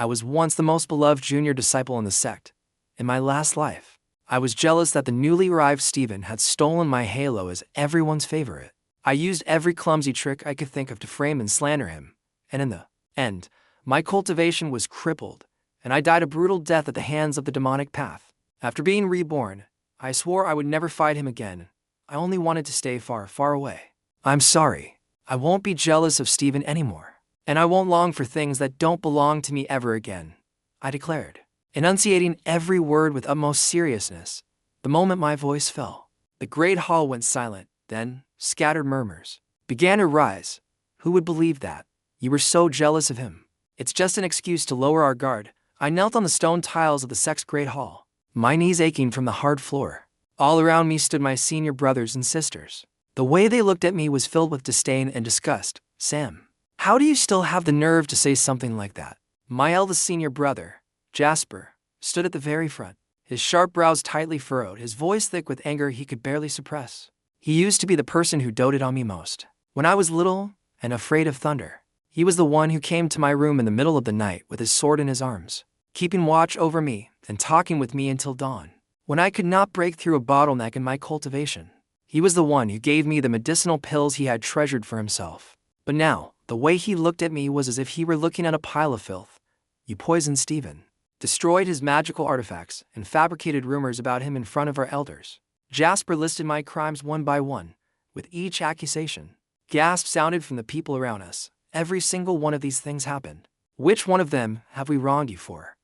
I was once the most beloved junior disciple in the sect. In my last life, I was jealous that the newly arrived Stephen had stolen my halo as everyone's favorite. I used every clumsy trick I could think of to frame and slander him, and in the end, my cultivation was crippled, and I died a brutal death at the hands of the demonic path. After being reborn, I swore I would never fight him again. I only wanted to stay far, far away. I'm sorry. I won't be jealous of Stephen anymore, and I won't long for things that don't belong to me ever again, I declared, enunciating every word with utmost seriousness. The moment my voice fell, the great hall went silent. Then, scattered murmurs began to rise. Who would believe that? You were so jealous of him. It's just an excuse to lower our guard. I knelt on the stone tiles of the sect's great hall, my knees aching from the hard floor. All around me stood my senior brothers and sisters. The way they looked at me was filled with disdain and disgust. Sam, how do you still have the nerve to say something like that? My eldest senior brother, Jasper, stood at the very front, his sharp brows tightly furrowed, his voice thick with anger he could barely suppress. He used to be the person who doted on me most. When I was little and afraid of thunder, he was the one who came to my room in the middle of the night with his sword in his arms, keeping watch over me and talking with me until dawn. When I could not break through a bottleneck in my cultivation, he was the one who gave me the medicinal pills he had treasured for himself. But now, the way he looked at me was as if he were looking at a pile of filth. You poisoned Stephen, destroyed his magical artifacts, and fabricated rumors about him in front of our elders. Jasper listed my crimes one by one. With each accusation, gasps sounded from the people around us. Every single one of these things happened. Which one of them have we wronged you for?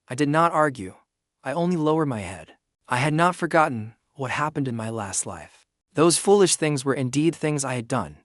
I did not argue. I only lowered my head. I had not forgotten what happened in my last life. Those foolish things were indeed things I had done.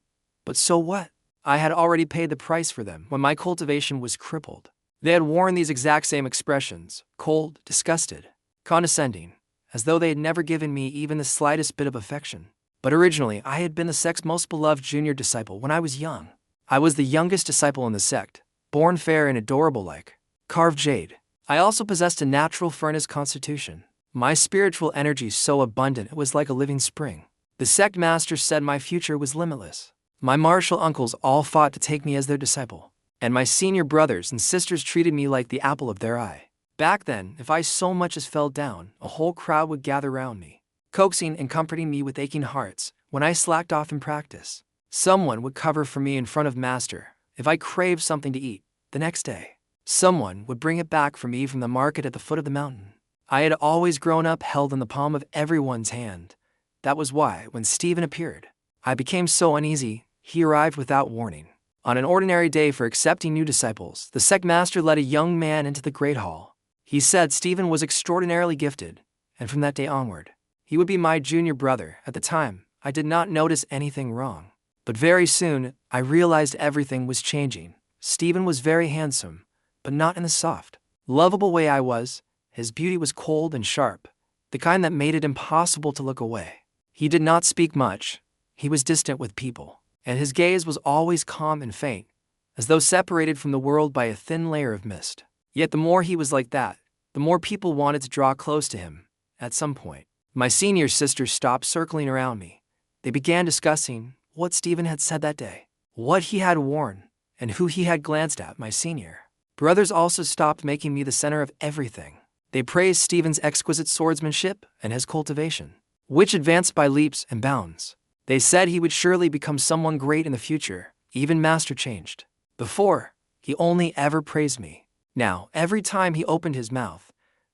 But so what? I had already paid the price for them when my cultivation was crippled. They had worn these exact same expressions, cold, disgusted, condescending, as though they had never given me even the slightest bit of affection. But originally, I had been the sect's most beloved junior disciple when I was young. I was the youngest disciple in the sect, born fair and adorable like carved jade. I also possessed a natural furnace constitution. My spiritual energy so abundant it was like a living spring. The sect master said my future was limitless. My martial uncles all fought to take me as their disciple, and my senior brothers and sisters treated me like the apple of their eye. Back then, if I so much as fell down, a whole crowd would gather round me, coaxing and comforting me with aching hearts. When I slacked off in practice, someone would cover for me in front of master. If I craved something to eat, the next day, someone would bring it back for me from the market at the foot of the mountain. I had always grown up held in the palm of everyone's hand. That was why, when Stephen appeared, I became so uneasy. He arrived without warning. On an ordinary day for accepting new disciples, the sect master led a young man into the great hall. He said Stephen was extraordinarily gifted, and from that day onward, he would be my junior brother. At the time, I did not notice anything wrong. But very soon, I realized everything was changing. Stephen was very handsome, but not in the soft, lovable way I was. His beauty was cold and sharp, the kind that made it impossible to look away. He did not speak much. He was distant with people, and his gaze was always calm and faint, as though separated from the world by a thin layer of mist. Yet the more he was like that, the more people wanted to draw close to him. At some point, my senior sisters stopped circling around me. They began discussing what Stephen had said that day, what he had worn, and who he had glanced at. My senior brothers also stopped making me the center of everything. They praised Stephen's exquisite swordsmanship and his cultivation, which advanced by leaps and bounds. They said he would surely become someone great in the future. Even master changed. Before, he only ever praised me. Now, every time he opened his mouth,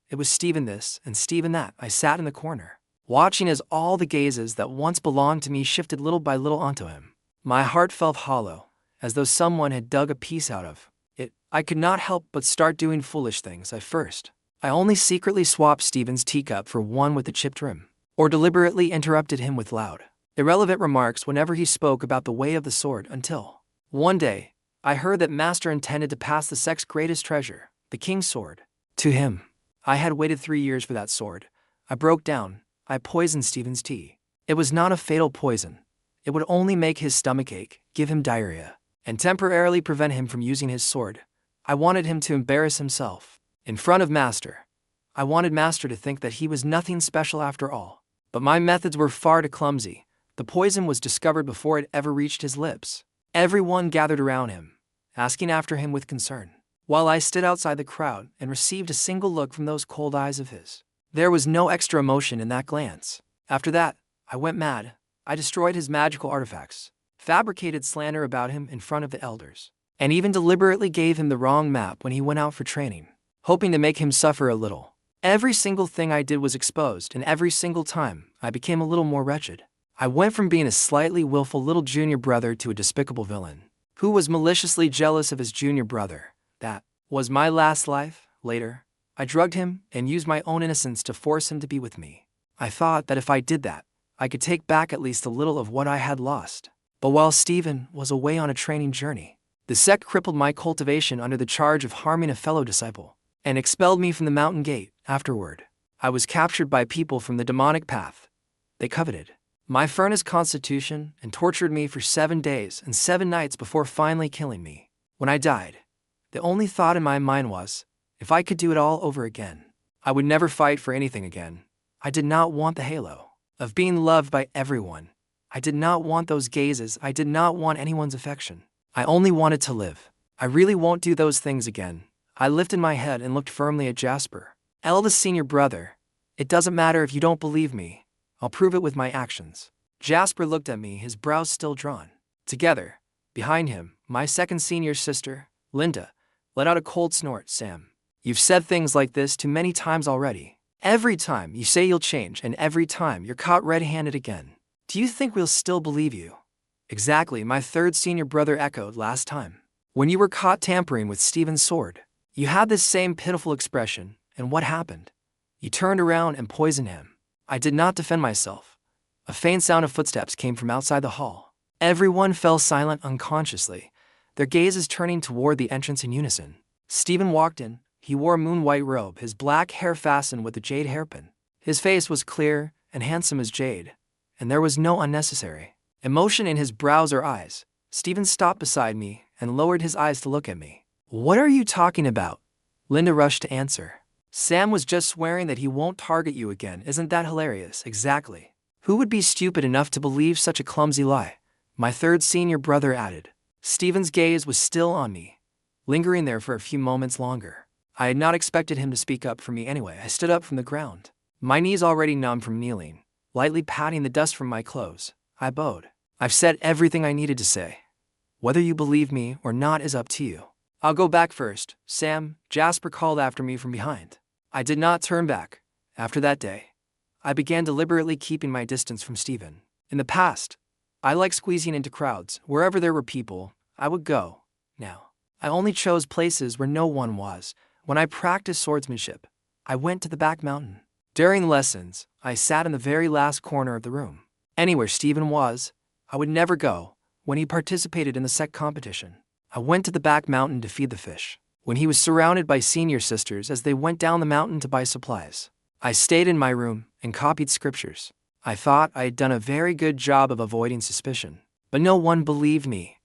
it was Stephen this and Stephen that. I sat in the corner, watching as all the gazes that once belonged to me shifted little by little onto him. My heart felt hollow, as though someone had dug a piece out of it. I could not help but start doing foolish things. At first, I only secretly swapped Stephen's teacup for one with a chipped rim, or deliberately interrupted him with loud, irrelevant remarks whenever he spoke about the way of the sword, until one day, I heard that master intended to pass the sect's greatest treasure, the king's sword, to him. I had waited 3 years for that sword. I broke down. I poisoned Stephen's tea. It was not a fatal poison. It would only make his stomach ache, give him diarrhea, and temporarily prevent him from using his sword. I wanted him to embarrass himself in front of master. I wanted master to think that he was nothing special after all. But my methods were far too clumsy. The poison was discovered before it ever reached his lips. Everyone gathered around him, asking after him with concern. while I stood outside the crowd and received a single look from those cold eyes of his. There was no extra emotion in that glance. After that, I went mad. I destroyed his magical artifacts, fabricated slander about him in front of the elders, and even deliberately gave him the wrong map when he went out for training, hoping to make him suffer a little. Every single thing I did was exposed, and every single time, I became a little more wretched. I went from being a slightly willful little junior brother to a despicable villain, who was maliciously jealous of his junior brother. That was my last life. Later, I drugged him and used my own innocence to force him to be with me. I thought that if I did that, I could take back at least a little of what I had lost. But while Stephen was away on a training journey, the sect crippled my cultivation under the charge of harming a fellow disciple, and expelled me from the mountain gate. Afterward, I was captured by people from the demonic path. They coveted my furnace constitution and tortured me for 7 days and 7 nights before finally killing me. When I died, the only thought in my mind was, if I could do it all over again, I would never fight for anything again. I did not want the halo of being loved by everyone. I did not want those gazes. I did not want anyone's affection. I only wanted to live. I really won't do those things again. I lifted my head and looked firmly at Jasper. Eldest senior brother, it doesn't matter if you don't believe me. I'll prove it with my actions. Jasper looked at me, his brows still drawn. Together, behind him, my second senior sister, Linda, let out a cold snort. Sam, you've said things like this too many times already. Every time you say you'll change, and every time you're caught red-handed again. Do you think we'll still believe you? Exactly, my third senior brother echoed. Last time, when you were caught tampering with Stephen's sword, you had this same pitiful expression, and what happened? You turned around and poisoned him. I did not defend myself. A faint sound of footsteps came from outside the hall. Everyone fell silent unconsciously, their gazes turning toward the entrance in unison. Stephen walked in. He wore a moon-white robe, his black hair fastened with a jade hairpin. His face was clear and handsome as jade, and there was no unnecessary emotion in his brows or eyes. Stephen stopped beside me and lowered his eyes to look at me. What are you talking about? Linda rushed to answer. Sam was just swearing that he won't target you again. Isn't that hilarious? Exactly. Who would be stupid enough to believe such a clumsy lie? My third senior brother added. Stephen's gaze was still on me, lingering there for a few moments longer. I had not expected him to speak up for me anyway. I stood up from the ground, my knees already numb from kneeling, lightly patting the dust from my clothes. I bowed. I've said everything I needed to say. Whether you believe me or not is up to you. I'll go back first, Sam, Jasper called after me from behind. I did not turn back. After that day, I began deliberately keeping my distance from Stephen. In the past, I liked squeezing into crowds. Wherever there were people, I would go. Now, I only chose places where no one was. When I practiced swordsmanship, I went to the back mountain. During lessons, I sat in the very last corner of the room. Anywhere Stephen was, I would never go. When he participated in the sect competition, I went to the back mountain to feed the fish. When he was surrounded by senior sisters as they went down the mountain to buy supplies, I stayed in my room and copied scriptures. I thought I had done a very good job of avoiding suspicion, but no one believed me.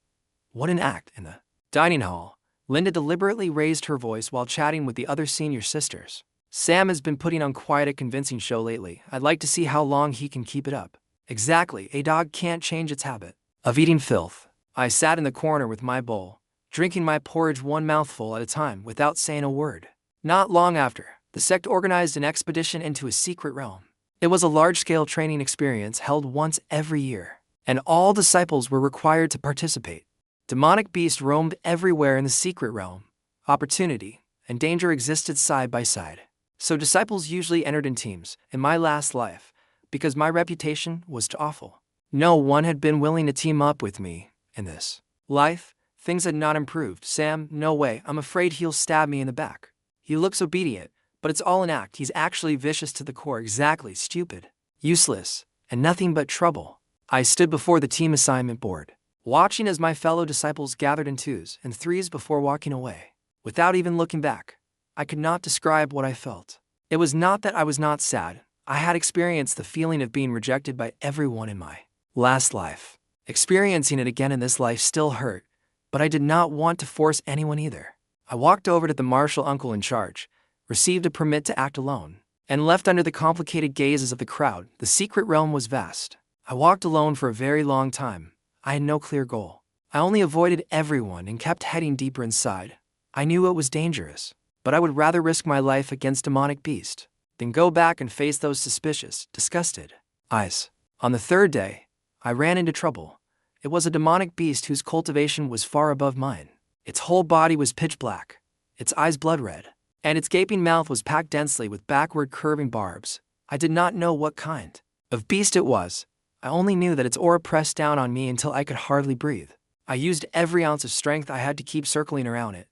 What an act. In the dining hall, Linda deliberately raised her voice while chatting with the other senior sisters. Sam has been putting on quite a convincing show lately. I'd like to see how long he can keep it up. Exactly, a dog can't change its habit of eating filth. I sat in the corner with my bowl, drinking my porridge one mouthful at a time without saying a word. Not long after, the sect organized an expedition into a secret realm. It was a large-scale training experience held once every year, and all disciples were required to participate. Demonic beasts roamed everywhere in the secret realm. Opportunity and danger existed side by side. So disciples usually entered in teams. In my last life, because my reputation was too awful, no one had been willing to team up with me. In this life, things had not improved. Sam, no way, I'm afraid he'll stab me in the back. He looks obedient, but it's all an act. He's actually vicious to the core. Exactly, stupid, useless, and nothing but trouble. I stood before the team assignment board, watching as my fellow disciples gathered in 2s and 3s before walking away. Without even looking back, I could not describe what I felt. It was not that I was not sad. I had experienced the feeling of being rejected by everyone in my last life. Experiencing it again in this life still hurt, but I did not want to force anyone either. I walked over to the martial uncle in charge, received a permit to act alone, and left under the complicated gazes of the crowd. The secret realm was vast. I walked alone for a very long time. I had no clear goal. I only avoided everyone and kept heading deeper inside. I knew it was dangerous, but I would rather risk my life against demonic beast than go back and face those suspicious, disgusted eyes. On the third day, I ran into trouble. It was a demonic beast whose cultivation was far above mine. Its whole body was pitch black, its eyes blood red, and its gaping mouth was packed densely with backward curving barbs. I did not know what kind of beast it was. I only knew that its aura pressed down on me until I could hardly breathe. I used every ounce of strength I had to keep circling around it,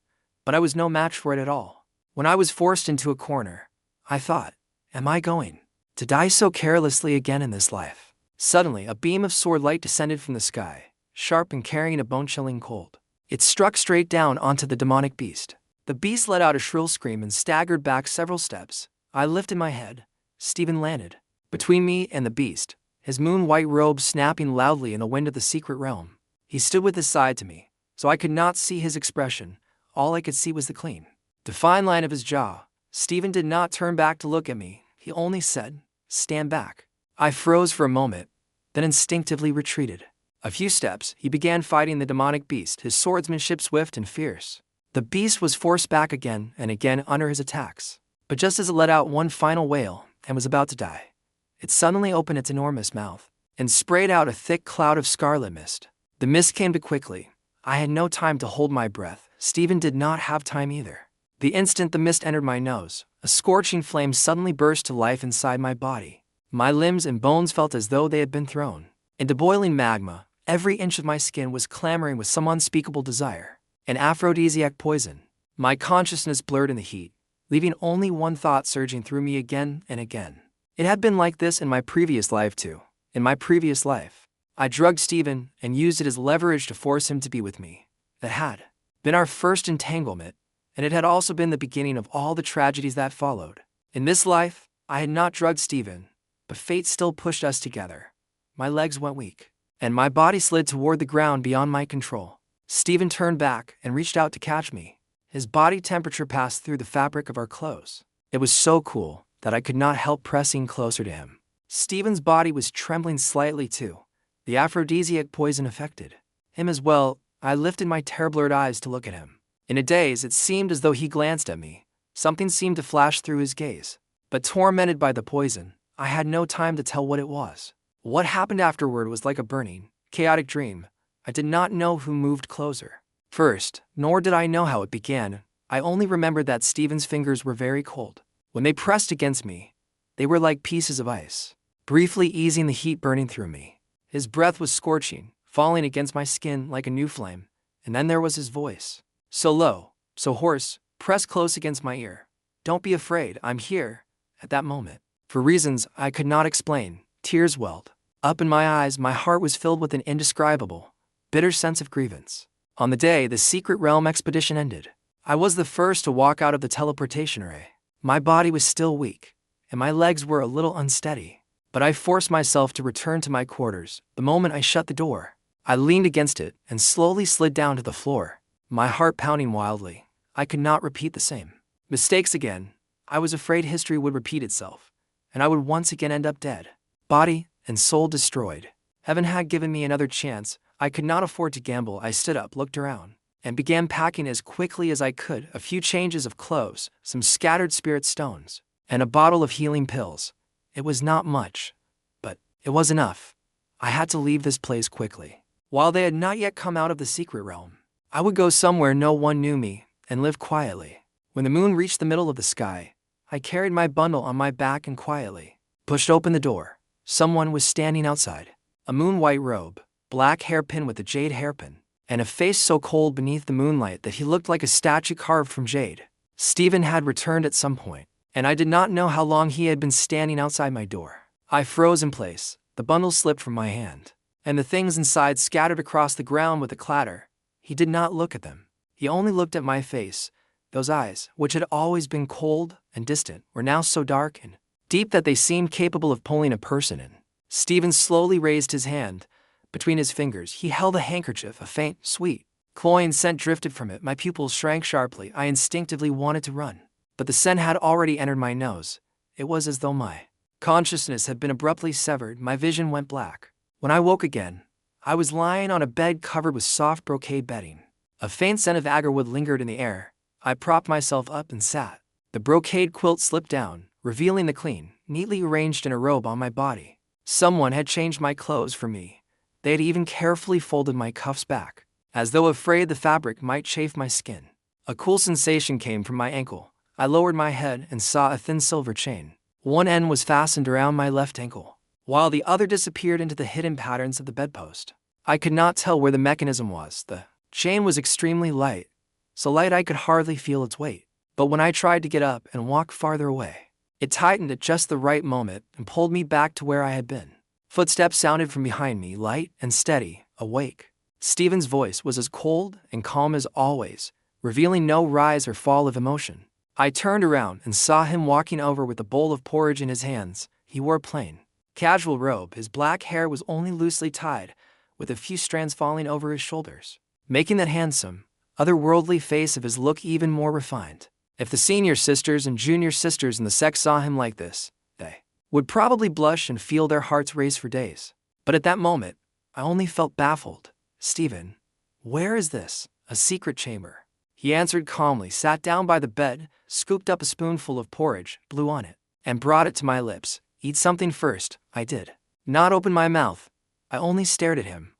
but I was no match for it at all. When I was forced into a corner, I thought, am I going to die so carelessly again in this life? Suddenly, a beam of sword light descended from the sky, sharp and carrying a bone-chilling cold. It struck straight down onto the demonic beast. The beast let out a shrill scream and staggered back several steps. I lifted my head. Stephen landed between me and the beast, his moon-white robe snapping loudly in the wind of the secret realm. He stood with his side to me, so I could not see his expression. All I could see was the clean, defined line of his jaw. Stephen did not turn back to look at me. He only said, "Stand back." I froze for a moment, then instinctively retreated. A few steps, he began fighting the demonic beast, his swordsmanship swift and fierce. The beast was forced back again and again under his attacks. But just as it let out one final wail and was about to die, it suddenly opened its enormous mouth and sprayed out a thick cloud of scarlet mist. The mist came too quickly. I had no time to hold my breath. Stephen did not have time either. The instant the mist entered my nose, a scorching flame suddenly burst to life inside my body. My limbs and bones felt as though they had been thrown into boiling magma. Every inch of my skin was clamoring with some unspeakable desire, an aphrodisiac poison. My consciousness blurred in the heat, leaving only one thought surging through me again and again. It had been like this in my previous life too. In my previous life, I drugged Stephen and used it as leverage to force him to be with me. That had been our first entanglement, and it had also been the beginning of all the tragedies that followed. In this life, I had not drugged Stephen, but fate still pushed us together. My legs went weak, and my body slid toward the ground beyond my control. Stephen turned back and reached out to catch me. His body temperature passed through the fabric of our clothes. It was so cool that I could not help pressing closer to him. Stephen's body was trembling slightly too. The aphrodisiac poison affected him as well. I lifted my tear-blurred eyes to look at him. In a daze, it seemed as though he glanced at me. Something seemed to flash through his gaze. But tormented by the poison, I had no time to tell what it was. What happened afterward was like a burning, chaotic dream. I did not know who moved closer first, nor did I know how it began. I only remembered that Stephen's fingers were very cold. When they pressed against me, they were like pieces of ice, briefly easing the heat burning through me. His breath was scorching, falling against my skin like a new flame. And then there was his voice. So low, so hoarse, pressed close against my ear. "Don't be afraid, I'm here." At that moment, for reasons I could not explain, tears welled up in my eyes. My heart was filled with an indescribable, bitter sense of grievance. On the day the Secret Realm expedition ended, I was the first to walk out of the teleportation array. My body was still weak, and my legs were a little unsteady, but I forced myself to return to my quarters. The moment I shut the door, I leaned against it and slowly slid down to the floor, my heart pounding wildly. I could not repeat the same mistakes again. I was afraid history would repeat itself, and I would once again end up dead, body and soul destroyed. Heaven had given me another chance. I could not afford to gamble. I stood up, looked around, and began packing as quickly as I could. A few changes of clothes, some scattered spirit stones, and a bottle of healing pills. It was not much, but it was enough. I had to leave this place quickly. While they had not yet come out of the secret realm, I would go somewhere no one knew me and live quietly. When the moon reached the middle of the sky, I carried my bundle on my back and quietly pushed open the door. Someone was standing outside. A moon-white robe, black hairpin with a jade hairpin, and a face so cold beneath the moonlight that he looked like a statue carved from jade. Stephen had returned at some point, and I did not know how long he had been standing outside my door. I froze in place. The bundle slipped from my hand, and the things inside scattered across the ground with a clatter. He did not look at them. He only looked at my face. Those eyes, which had always been cold and distant, were now so dark and deep that they seemed capable of pulling a person in. Stephen slowly raised his hand. Between his fingers, he held a handkerchief. A faint, sweet, cloying scent drifted from it. My pupils shrank sharply. I instinctively wanted to run, but the scent had already entered my nose. It was as though my consciousness had been abruptly severed. My vision went black. When I woke again, I was lying on a bed covered with soft brocade bedding. A faint scent of agarwood lingered in the air, I propped myself up and sat. The brocade quilt slipped down, revealing the clean, neatly arranged in a robe on my body. Someone had changed my clothes for me. They had even carefully folded my cuffs back, as though afraid the fabric might chafe my skin. A cool sensation came from my ankle. I lowered my head and saw a thin silver chain. One end was fastened around my left ankle, while the other disappeared into the hidden patterns of the bedpost. I could not tell where the mechanism was. The chain was extremely light, so light I could hardly feel its weight. But when I tried to get up and walk farther away, it tightened at just the right moment and pulled me back to where I had been. Footsteps sounded from behind me, light and steady, awake. Stephen's voice was as cold and calm as always, revealing no rise or fall of emotion. I turned around and saw him walking over with a bowl of porridge in his hands. He wore a plain, casual robe. His black hair was only loosely tied, with a few strands falling over his shoulders, making that handsome, otherworldly face of his look even more refined. If the senior sisters and junior sisters in the sect saw him like this, they would probably blush and feel their hearts race for days. But at that moment, I only felt baffled. "Stephen, where is this? A secret chamber?" He answered calmly, sat down by the bed, scooped up a spoonful of porridge, blew on it, and brought it to my lips. "Eat something first." I did not open my mouth. I only stared at him.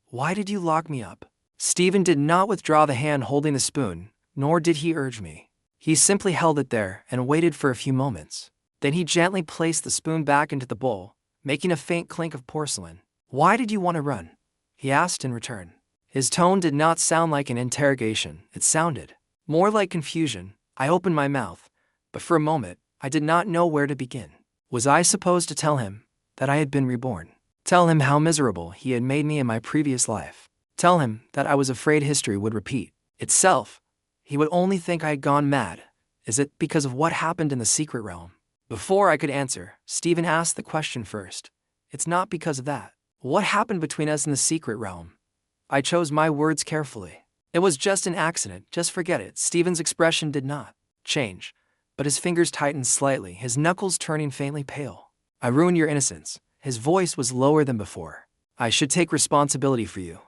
"Why did you lock me up?" Stephen did not withdraw the hand holding the spoon, nor did he urge me. He simply held it there and waited for a few moments. Then he gently placed the spoon back into the bowl, making a faint clink of porcelain. "Why did you want to run?" he asked in return. His tone did not sound like an interrogation. It sounded more like confusion. I opened my mouth, but for a moment, I did not know where to begin. Was I supposed to tell him that I had been reborn? Tell him how miserable he had made me in my previous life? Tell him that I was afraid history would repeat itself? He would only think I had gone mad. Is it because of what happened in the secret realm? Before I could answer, Stephen asked the question first. "It's not because of that. What happened between us in the secret realm?" I chose my words carefully. "It was just an accident, just forget it." Stephen's expression did not change, but his fingers tightened slightly, his knuckles turning faintly pale. "I ruined your innocence." His voice was lower than before. "I should take responsibility for you."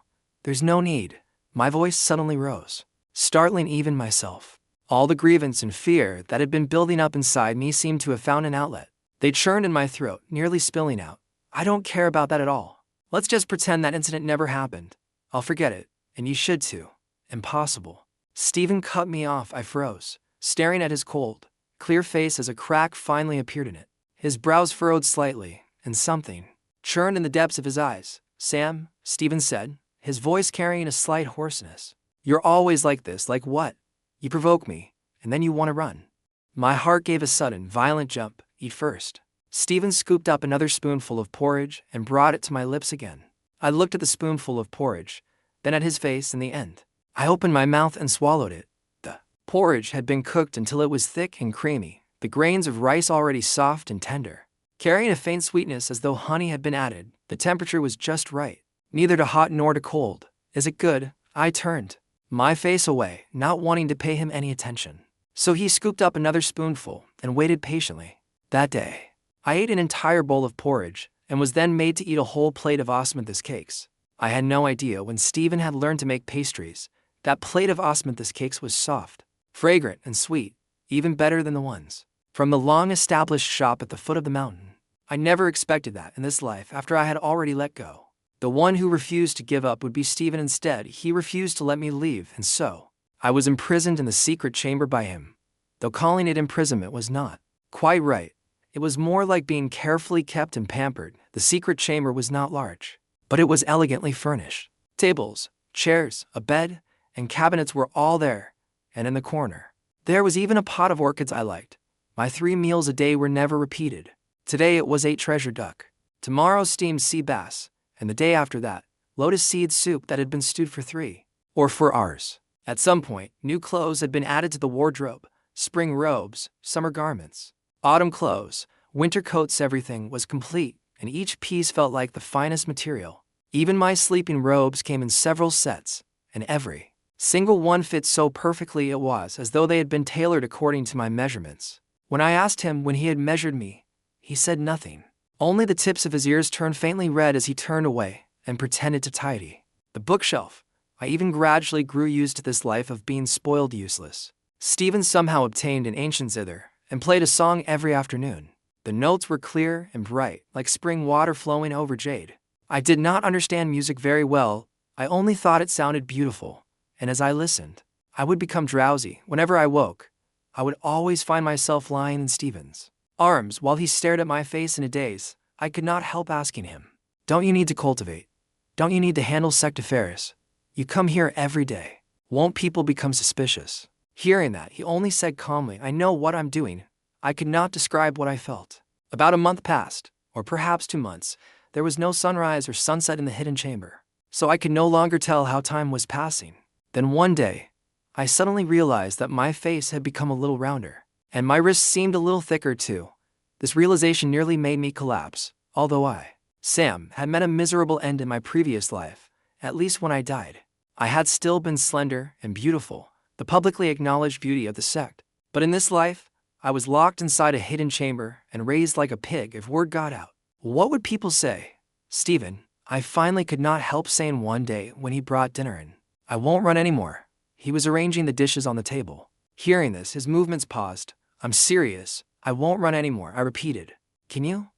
"There's no need." My voice suddenly rose, startling even myself. All the grievance and fear that had been building up inside me seemed to have found an outlet. They churned in my throat, nearly spilling out. "I don't care about that at all. Let's just pretend that incident never happened. I'll forget it, and you should too." "Impossible." Stephen cut me off. I froze, staring at his cold, clear face as a crack finally appeared in it. His brows furrowed slightly, and something churned in the depths of his eyes. "Sam," Stephen said, his voice carrying a slight hoarseness. "You're always like this." "Like what?" "You provoke me, and then you want to run." My heart gave a sudden, violent jump. "Eat first." Stephen scooped up another spoonful of porridge and brought it to my lips again. I looked at the spoonful of porridge, then at his face in the end. I opened my mouth and swallowed it. The porridge had been cooked until it was thick and creamy, the grains of rice already soft and tender, carrying a faint sweetness as though honey had been added. The temperature was just right, neither too hot nor too cold. "Is it good?" I turned my face away, not wanting to pay him any attention. So he scooped up another spoonful and waited patiently. That day, I ate an entire bowl of porridge and was then made to eat a whole plate of osmanthus cakes. I had no idea when Stephen had learned to make pastries. That plate of osmanthus cakes was soft, fragrant, and sweet, even better than the ones from the long-established shop at the foot of the mountain. I never expected that in this life after I had already let go. The one who refused to give up would be Stephen instead. He refused to let me leave, and so I was imprisoned in the secret chamber by him. Though calling it imprisonment was not quite right. It was more like being carefully kept and pampered. The secret chamber was not large, but it was elegantly furnished. Tables, chairs, a bed, and cabinets were all there, and in the corner, there was even a pot of orchids I liked. My 3 meals a day were never repeated. Today it was 8 treasure duck, tomorrow steamed sea bass, and the day after that, lotus seed soup that had been stewed for 3 or 4 hours. At some point, new clothes had been added to the wardrobe, spring robes, summer garments, autumn clothes, winter coats. Everything was complete, and each piece felt like the finest material. Even my sleeping robes came in several sets, and every single one fit so perfectly it was as though they had been tailored according to my measurements. When I asked him when he had measured me, he said nothing. Only the tips of his ears turned faintly red as he turned away and pretended to tidy the bookshelf. I even gradually grew used to this life of being spoiled useless. Stephen somehow obtained an ancient zither and played a song every afternoon. The notes were clear and bright, like spring water flowing over jade. I did not understand music very well, I only thought it sounded beautiful, and as I listened, I would become drowsy. Whenever I woke, I would always find myself lying in Stephen's arms while he stared at my face in a daze. I could not help asking him, "Don't you need to cultivate? Don't you need to handle sect affairs? You come here every day. Won't people become suspicious?" Hearing that, he only said calmly, "I know what I'm doing." I could not describe what I felt. About a month passed, or perhaps 2 months. There was no sunrise or sunset in the hidden chamber, so I could no longer tell how time was passing. Then one day, I suddenly realized that my face had become a little rounder, and my wrists seemed a little thicker too. This realization nearly made me collapse. Although I, Sam, had met a miserable end in my previous life, at least when I died, I had still been slender and beautiful, the publicly acknowledged beauty of the sect. But in this life, I was locked inside a hidden chamber and raised like a pig if word got out. What would people say? "Stephen," I finally could not help saying one day when he brought dinner in, "I won't run anymore." He was arranging the dishes on the table. Hearing this, his movements paused. "I'm serious. I won't run anymore," I repeated. "Can you?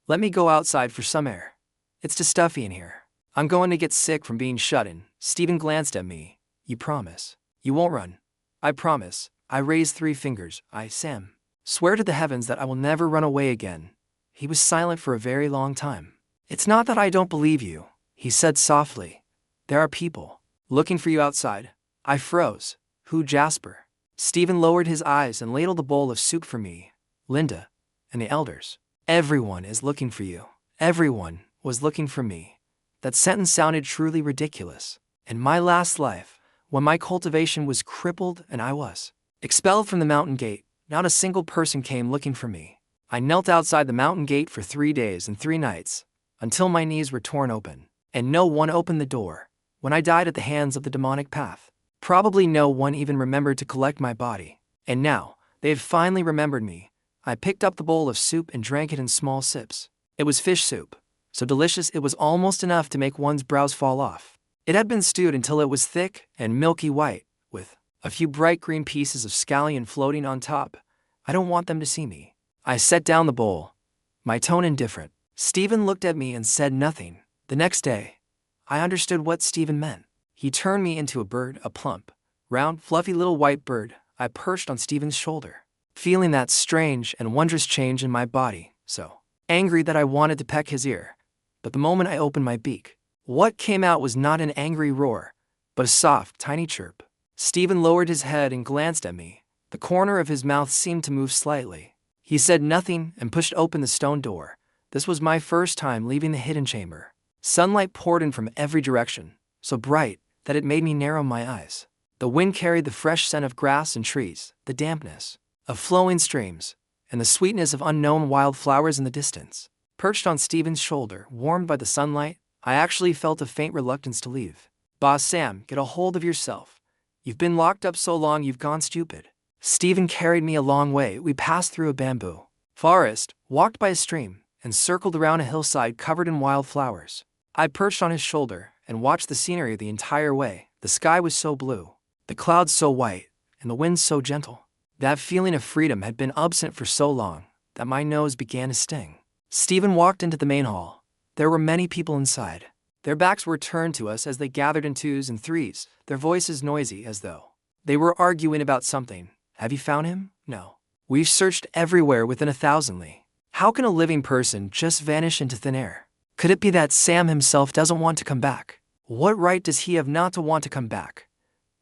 Let me go outside for some air. It's too stuffy in here. I'm going to get sick from being shut in." Stephen glanced at me. "You promise? You won't run?" "I promise." I raised 3 fingers. Sam, swear to the heavens that I will never run away again." He was silent for a very long time. "It's not that I don't believe you," he said softly. "There are people looking for you outside." I froze. "Who, Jasper?" Stephen lowered his eyes and ladled a bowl of soup for me. "Linda, and the elders. Everyone is looking for you." Everyone was looking for me. That sentence sounded truly ridiculous. In my last life, when my cultivation was crippled and I was expelled from the mountain gate, not a single person came looking for me. I knelt outside the mountain gate for 3 days and 3 nights, until my knees were torn open, and no one opened the door. When I died at the hands of the demonic path, probably no one even remembered to collect my body. And now, they had finally remembered me. I picked up the bowl of soup and drank it in small sips. It was fish soup, so delicious it was almost enough to make one's brows fall off. It had been stewed until it was thick and milky white, with a few bright green pieces of scallion floating on top. "I don't want them to see me." I set down the bowl, my tone indifferent. Stephen looked at me and said nothing. The next day, I understood what Stephen meant. He turned me into a bird, a plump, round, fluffy little white bird. I perched on Stephen's shoulder, feeling that strange and wondrous change in my body, so angry that I wanted to peck his ear. But the moment I opened my beak, what came out was not an angry roar, but a soft, tiny chirp. Stephen lowered his head and glanced at me. The corner of his mouth seemed to move slightly. He said nothing and pushed open the stone door. This was my first time leaving the hidden chamber. Sunlight poured in from every direction, so bright that it made me narrow my eyes. The wind carried the fresh scent of grass and trees, the dampness of flowing streams, and the sweetness of unknown wildflowers in the distance. Perched on Stephen's shoulder, warmed by the sunlight, I actually felt a faint reluctance to leave. "Boss Sam, get a hold of yourself. You've been locked up so long you've gone stupid." Stephen carried me a long way. We passed through a bamboo forest, walked by a stream, and circled around a hillside covered in wildflowers. I perched on his shoulder and watched the scenery the entire way. The sky was so blue, the clouds so white, and the wind so gentle. That feeling of freedom had been absent for so long that my nose began to sting. Stephen walked into the main hall. There were many people inside. Their backs were turned to us as they gathered in 2s and 3s, their voices noisy as though they were arguing about something. "Have you found him?" "No. We've searched everywhere within 1,000 li. How can a living person just vanish into thin air? Could it be that Sam himself doesn't want to come back? What right does he have not to want to come back?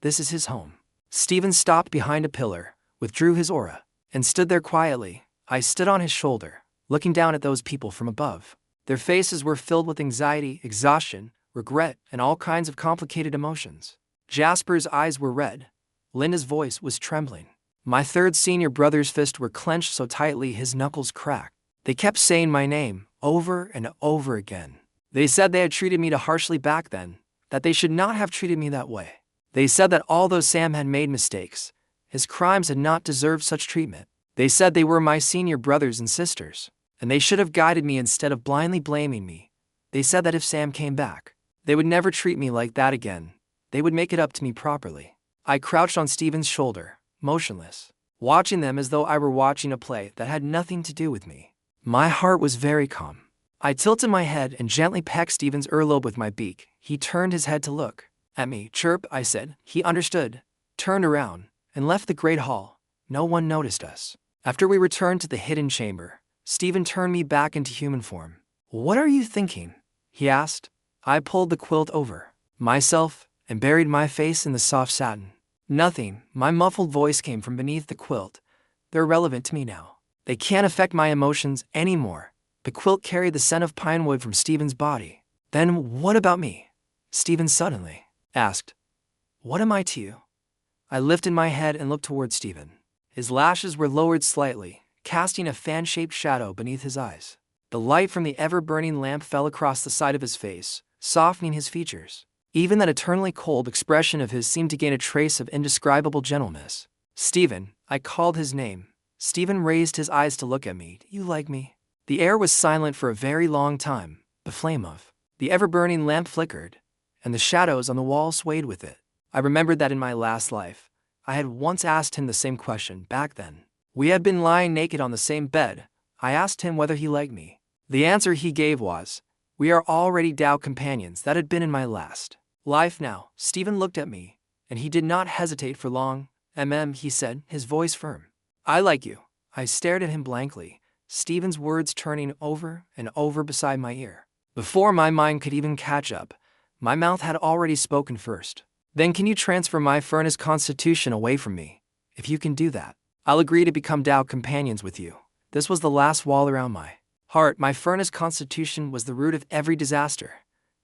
This is his home." Stephen stopped behind a pillar, withdrew his aura, and stood there quietly. I stood on his shoulder, looking down at those people from above. Their faces were filled with anxiety, exhaustion, regret, and all kinds of complicated emotions. Jasper's eyes were red. Linda's voice was trembling. My 3rd senior brother's fists were clenched so tightly his knuckles cracked. They kept saying my name, over and over again. They said they had treated me too harshly back then, that they should not have treated me that way. They said that although Sam had made mistakes, his crimes had not deserved such treatment. They said they were my senior brothers and sisters, and they should have guided me instead of blindly blaming me. They said that if Sam came back, they would never treat me like that again. They would make it up to me properly. I crouched on Stephen's shoulder, motionless, watching them as though I were watching a play that had nothing to do with me. My heart was very calm. I tilted my head and gently pecked Steven's earlobe with my beak. He turned his head to look at me. Chirp, I said. He understood, turned around, and left the great hall. No one noticed us. After we returned to the hidden chamber, Steven turned me back into human form. What are you thinking? He asked. I pulled the quilt over myself and buried my face in the soft satin. Nothing, my muffled voice came from beneath the quilt. They're irrelevant to me now. They can't affect my emotions anymore. The quilt carried the scent of pine wood from Steven's body. Then what about me? Steven suddenly asked. What am I to you? I lifted my head and looked toward Steven. His lashes were lowered slightly, casting a fan-shaped shadow beneath his eyes. The light from the ever-burning lamp fell across the side of his face, softening his features. Even that eternally cold expression of his seemed to gain a trace of indescribable gentleness. Steven, I called his name. Steven raised his eyes to look at me. Do you like me? The air was silent for a very long time. The flame of the ever-burning lamp flickered, and the shadows on the wall swayed with it. I remembered that in my last life, I had once asked him the same question back then. We had been lying naked on the same bed. I asked him whether he liked me. The answer he gave was, we are already Tao companions. That had been in my last life now. Steven looked at me, and he did not hesitate for long. He said, his voice firm. I like you. I stared at him blankly, Steven's words turning over and over beside my ear. Before my mind could even catch up, my mouth had already spoken first. Then can you transfer my furnace constitution away from me? If you can do that, I'll agree to become Tao companions with you. This was the last wall around my heart. My furnace constitution was the root of every disaster.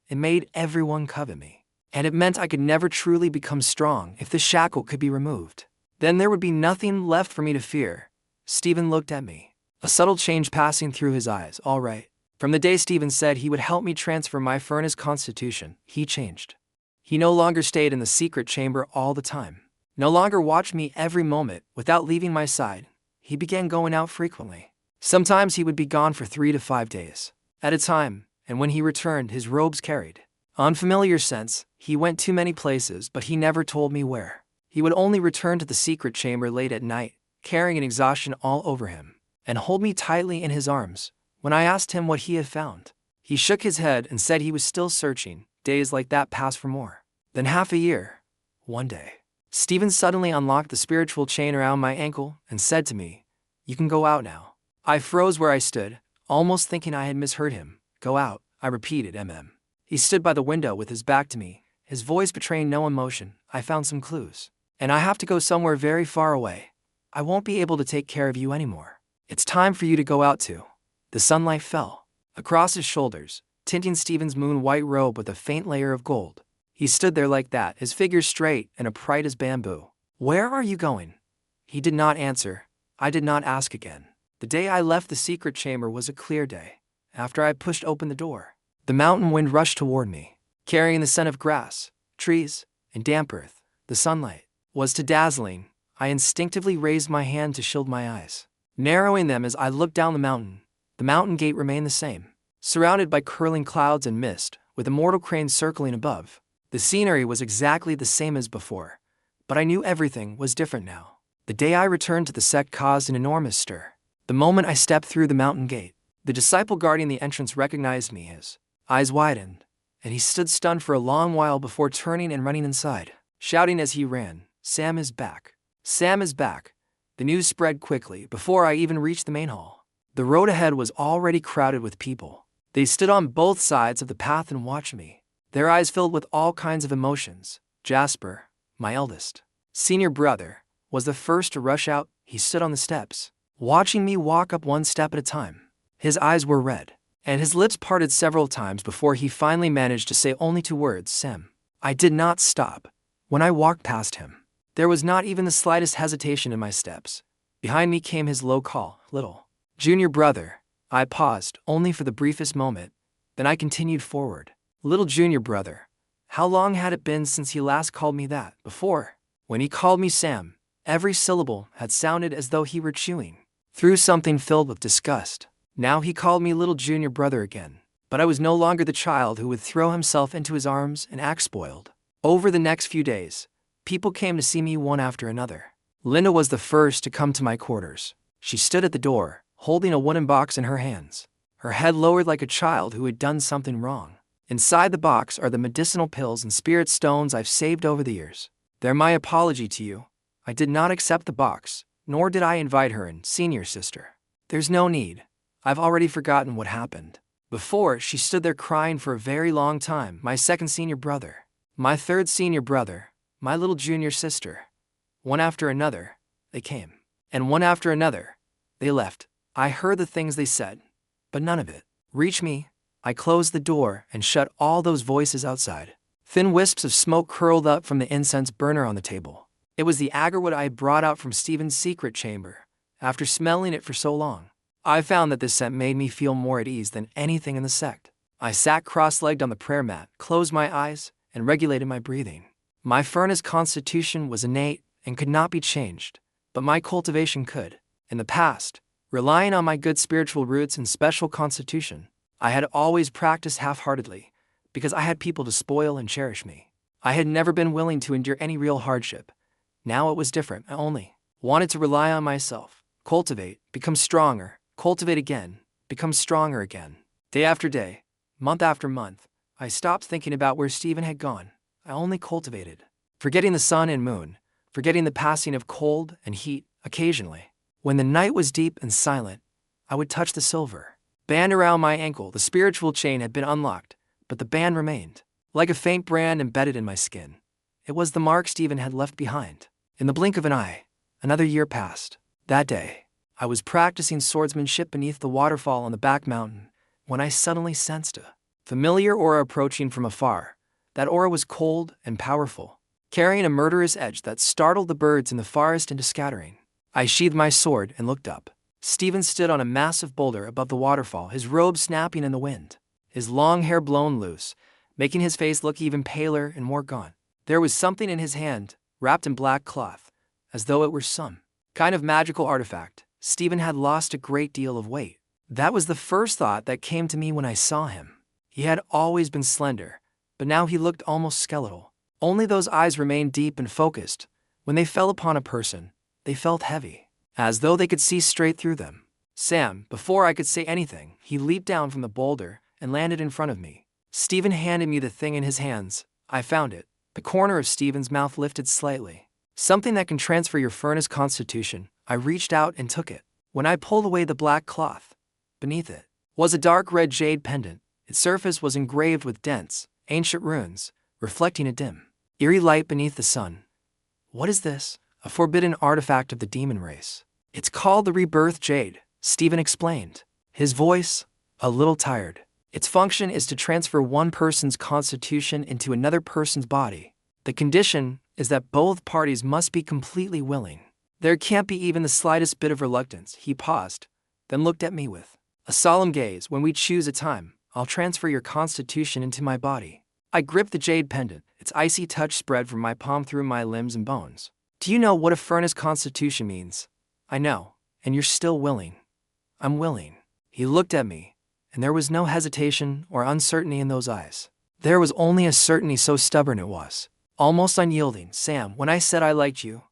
It made everyone covet me. And it meant I could never truly become strong if the shackle could be removed. Then there would be nothing left for me to fear. Steven looked at me, a subtle change passing through his eyes. All right. From the day Steven said he would help me transfer my furnace constitution, he changed. He no longer stayed in the secret chamber all the time. No longer watched me every moment without leaving my side. He began going out frequently. Sometimes he would be gone for 3 to 5 days at a time, and when he returned, his robes carried unfamiliar scents. He went to many places, but he never told me where. He would only return to the secret chamber late at night, carrying an exhaustion all over him, and hold me tightly in his arms. When I asked him what he had found, he shook his head and said he was still searching. Days like that passed for more than half a year. One day, Steven suddenly unlocked the spiritual chain around my ankle and said to me, you can go out now. I froze where I stood, almost thinking I had misheard him. Go out, I repeated. He stood by the window with his back to me, his voice betraying no emotion. I found some clues. And I have to go somewhere very far away. I won't be able to take care of you anymore. It's time for you to go out too. The sunlight fell across his shoulders, tinting Steven's moon-white robe with a faint layer of gold. He stood there like that, his figure straight and upright as bamboo. Where are you going? He did not answer. I did not ask again. The day I left the secret chamber was a clear day. After I pushed open the door, the mountain wind rushed toward me, carrying the scent of grass, trees, and damp earth. The sunlight was too dazzling. I instinctively raised my hand to shield my eyes, narrowing them as I looked down the mountain. The mountain gate remained the same, surrounded by curling clouds and mist, with immortal cranes circling above. The scenery was exactly the same as before, but I knew everything was different now. The day I returned to the sect caused an enormous stir. The moment I stepped through the mountain gate, the disciple guarding the entrance recognized me. His eyes widened, and he stood stunned for a long while before turning and running inside, shouting as he ran, Sam is back. Sam is back. The news spread quickly before I even reached the main hall. The road ahead was already crowded with people. They stood on both sides of the path and watched me, their eyes filled with all kinds of emotions. Jasper, my eldest senior brother, was the first to rush out. He stood on the steps, watching me walk up one step at a time. His eyes were red, and his lips parted several times before he finally managed to say only 2 words, Sam. I did not stop. When I walked past him, there was not even the slightest hesitation in my steps. Behind me came his low call, little junior brother. I paused, only for the briefest moment. Then I continued forward. Little junior brother. How long had it been since he last called me that? Before, when he called me Sam, every syllable had sounded as though he were chewing through something filled with disgust. Now he called me little junior brother again. But I was no longer the child who would throw himself into his arms and act spoiled. Over the next few days, people came to see me one after another. Linda was the first to come to my quarters. She stood at the door, holding a wooden box in her hands, her head lowered like a child who had done something wrong. Inside the box are the medicinal pills and spirit stones I've saved over the years. They're my apology to you. I did not accept the box, nor did I invite her in, senior sister. There's no need. I've already forgotten what happened. Before, she stood there crying for a very long time. My second senior brother, my third senior brother, my little junior sister. One after another, they came. And one after another, they left. I heard the things they said, but none of it reached me. I closed the door and shut all those voices outside. Thin wisps of smoke curled up from the incense burner on the table. It was the agarwood I had brought out from Stephen's secret chamber. After smelling it for so long, I found that this scent made me feel more at ease than anything in the sect. I sat cross-legged on the prayer mat, closed my eyes, and regulated my breathing. My furnace constitution was innate and could not be changed, but my cultivation could. In the past, relying on my good spiritual roots and special constitution, I had always practiced half-heartedly, because I had people to spoil and cherish me. I had never been willing to endure any real hardship. Now it was different. I only wanted to rely on myself, cultivate, become stronger, cultivate again, become stronger again. Day after day, month after month, I stopped thinking about where Stephen had gone. I only cultivated, forgetting the sun and moon, forgetting the passing of cold and heat occasionally. When the night was deep and silent, I would touch the silver band around my ankle. The spiritual chain had been unlocked, but the band remained, like a faint brand embedded in my skin. It was the mark Stephen had left behind. In the blink of an eye, another year passed. That day, I was practicing swordsmanship beneath the waterfall on the back mountain when I suddenly sensed a familiar aura approaching from afar. That aura was cold and powerful, carrying a murderous edge that startled the birds in the forest into scattering. I sheathed my sword and looked up. Stephen stood on a massive boulder above the waterfall, his robe snapping in the wind, his long hair blown loose, making his face look even paler and more gaunt. There was something in his hand, wrapped in black cloth, as though it were some kind of magical artifact. Stephen had lost a great deal of weight. That was the first thought that came to me when I saw him. He had always been slender, but now he looked almost skeletal. Only those eyes remained deep and focused. When they fell upon a person, they felt heavy, as though they could see straight through them. Sam, before I could say anything, he leaped down from the boulder and landed in front of me. Stephen handed me the thing in his hands. I found it. The corner of Stephen's mouth lifted slightly. Something that can transfer your furnace constitution. I reached out and took it. When I pulled away the black cloth, beneath it was a dark red jade pendant. Its surface was engraved with dense, ancient runes, reflecting a dim, eerie light beneath the sun. What is this? A forbidden artifact of the demon race. It's called the Rebirth Jade, Stephen explained, his voice a little tired. Its function is to transfer one person's constitution into another person's body. The condition is that both parties must be completely willing. There can't be even the slightest bit of reluctance. He paused, then looked at me with a solemn gaze. When we choose a time, I'll transfer your constitution into my body. I gripped the jade pendant. Its icy touch spread from my palm through my limbs and bones. Do you know what a furnace constitution means? I know, and you're still willing. I'm willing. He looked at me, and there was no hesitation or uncertainty in those eyes. There was only a certainty so stubborn it was, almost unyielding. Sam, when I said I liked you,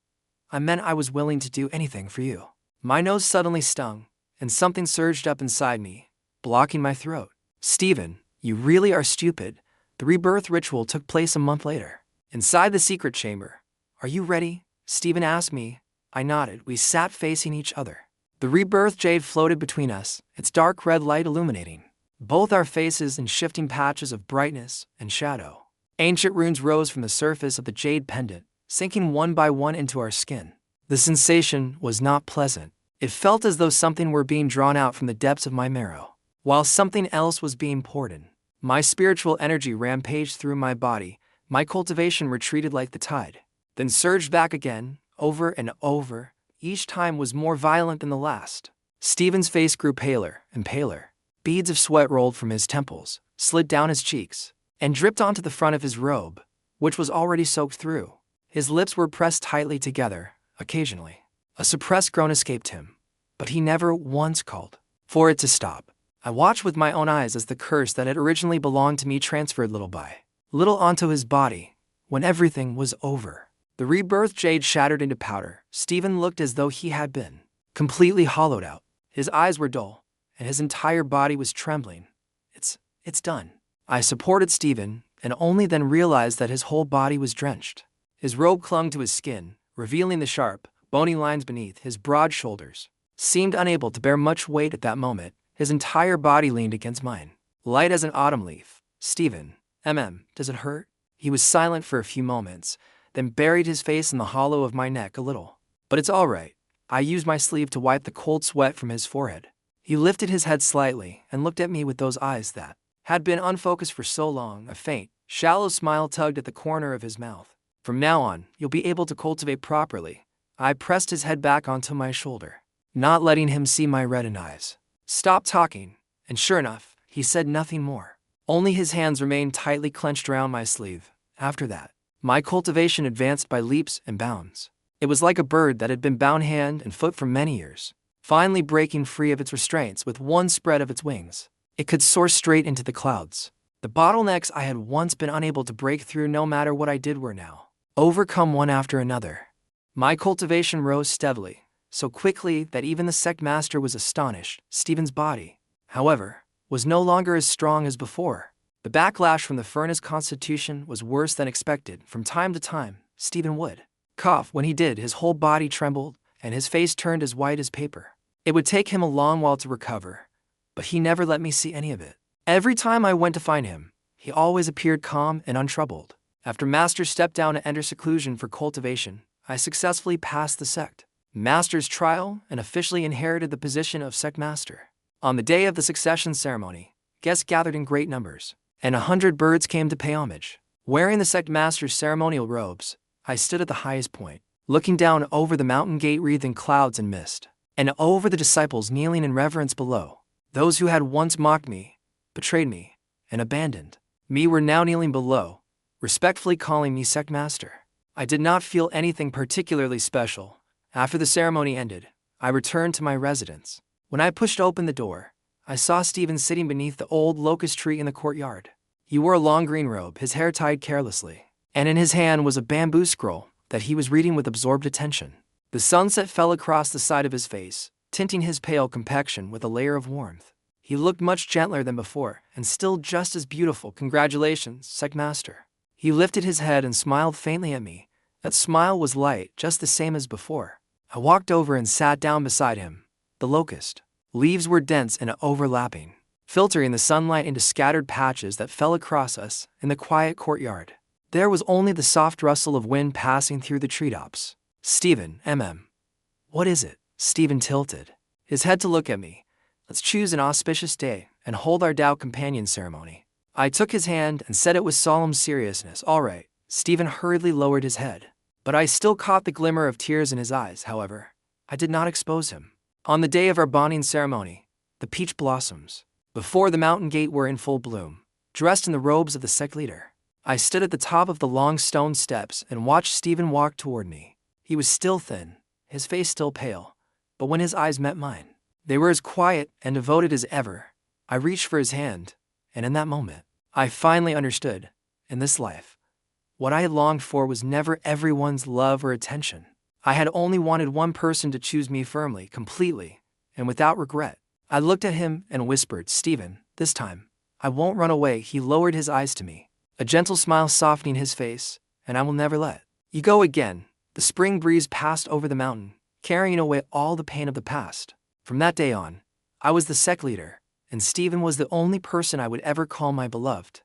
I meant I was willing to do anything for you. My nose suddenly stung, and something surged up inside me, blocking my throat. Stephen, you really are stupid. The rebirth ritual took place a month later, inside the secret chamber. Are you ready? Stephen asked me. I nodded. We sat facing each other. The rebirth jade floated between us, its dark red light illuminating both our faces in shifting patches of brightness and shadow. Ancient runes rose from the surface of the jade pendant, sinking one by one into our skin. The sensation was not pleasant. It felt as though something were being drawn out from the depths of my marrow, while something else was being poured in. My spiritual energy rampaged through my body. My cultivation retreated like the tide, then surged back again, over and over. Each time was more violent than the last. Stephen's face grew paler and paler. Beads of sweat rolled from his temples, slid down his cheeks, and dripped onto the front of his robe, which was already soaked through. His lips were pressed tightly together. Occasionally, a suppressed groan escaped him, but he never once called for it to stop. I watched with my own eyes as the curse that had originally belonged to me transferred little by little onto his body. When everything was over, The rebirthed jade shattered into powder. Stephen looked as though he had been completely hollowed out. His eyes were dull, and his entire body was trembling. It's done. I supported Stephen, and only then realized that his whole body was drenched. His robe clung to his skin, revealing the sharp, bony lines beneath his broad shoulders. Seemed unable to bear much weight at that moment, his entire body leaned against mine. Light as an autumn leaf. Stephen, does it hurt? He was silent for a few moments, then buried his face in the hollow of my neck a little. But it's all right. I used my sleeve to wipe the cold sweat from his forehead. He lifted his head slightly and looked at me with those eyes that had been unfocused for so long. A faint, shallow smile tugged at the corner of his mouth. From now on, you'll be able to cultivate properly. I pressed his head back onto my shoulder, not letting him see my reddened eyes. Stop talking, and sure enough, he said nothing more. Only his hands remained tightly clenched around my sleeve. After that, my cultivation advanced by leaps and bounds. It was like a bird that had been bound hand and foot for many years, finally breaking free of its restraints with one spread of its wings. It could soar straight into the clouds. The bottlenecks I had once been unable to break through no matter what I did were now overcome one after another. My cultivation rose steadily, so quickly that even the sect master was astonished. Stephen's body, however, was no longer as strong as before. The backlash from the furnace constitution was worse than expected. From time to time, Stephen would cough. When he did, his whole body trembled, and his face turned as white as paper. It would take him a long while to recover, but he never let me see any of it. Every time I went to find him, he always appeared calm and untroubled. After Master stepped down to enter seclusion for cultivation, I successfully passed the sect master's trial and officially inherited the position of sect master. On the day of the succession ceremony, guests gathered in great numbers, and 100 birds came to pay homage. Wearing the sect master's ceremonial robes, I stood at the highest point, looking down over the mountain gate wreathed in clouds and mist, and over the disciples kneeling in reverence below. Those who had once mocked me, betrayed me, and abandoned me were now kneeling below, respectfully calling me sect master. I did not feel anything particularly special. After the ceremony ended, I returned to my residence. When I pushed open the door, I saw Stephen sitting beneath the old locust tree in the courtyard. He wore a long green robe, his hair tied carelessly, and in his hand was a bamboo scroll that he was reading with absorbed attention. The sunset fell across the side of his face, tinting his pale complexion with a layer of warmth. He looked much gentler than before, and still just as beautiful. Congratulations, sect master. He lifted his head and smiled faintly at me. That smile was light, just the same as before. I walked over and sat down beside him. The locust leaves were dense and overlapping, filtering the sunlight into scattered patches that fell across us in the quiet courtyard. There was only the soft rustle of wind passing through the treetops. Stephen, what is it? Stephen tilted his head to look at me. Let's choose an auspicious day and hold our Tao companion ceremony. I took his hand and said it with solemn seriousness. All right. Stephen hurriedly lowered his head, but I still caught the glimmer of tears in his eyes. However, I did not expose him. On the day of our bonding ceremony, the peach blossoms before the mountain gate were in full bloom. Dressed in the robes of the sect leader, I stood at the top of the long stone steps and watched Stephen walk toward me. He was still thin, his face still pale, but when his eyes met mine, they were as quiet and devoted as ever. I reached for his hand, and in that moment, I finally understood. In this life, what I had longed for was never everyone's love or attention. I had only wanted one person to choose me firmly, completely, and without regret. I looked at him and whispered, Stephen, this time, I won't run away. He lowered his eyes to me, a gentle smile softening his face, and I will never let you go again. The spring breeze passed over the mountain, carrying away all the pain of the past. From that day on, I was the sect leader, and Stephen was the only person I would ever call my beloved.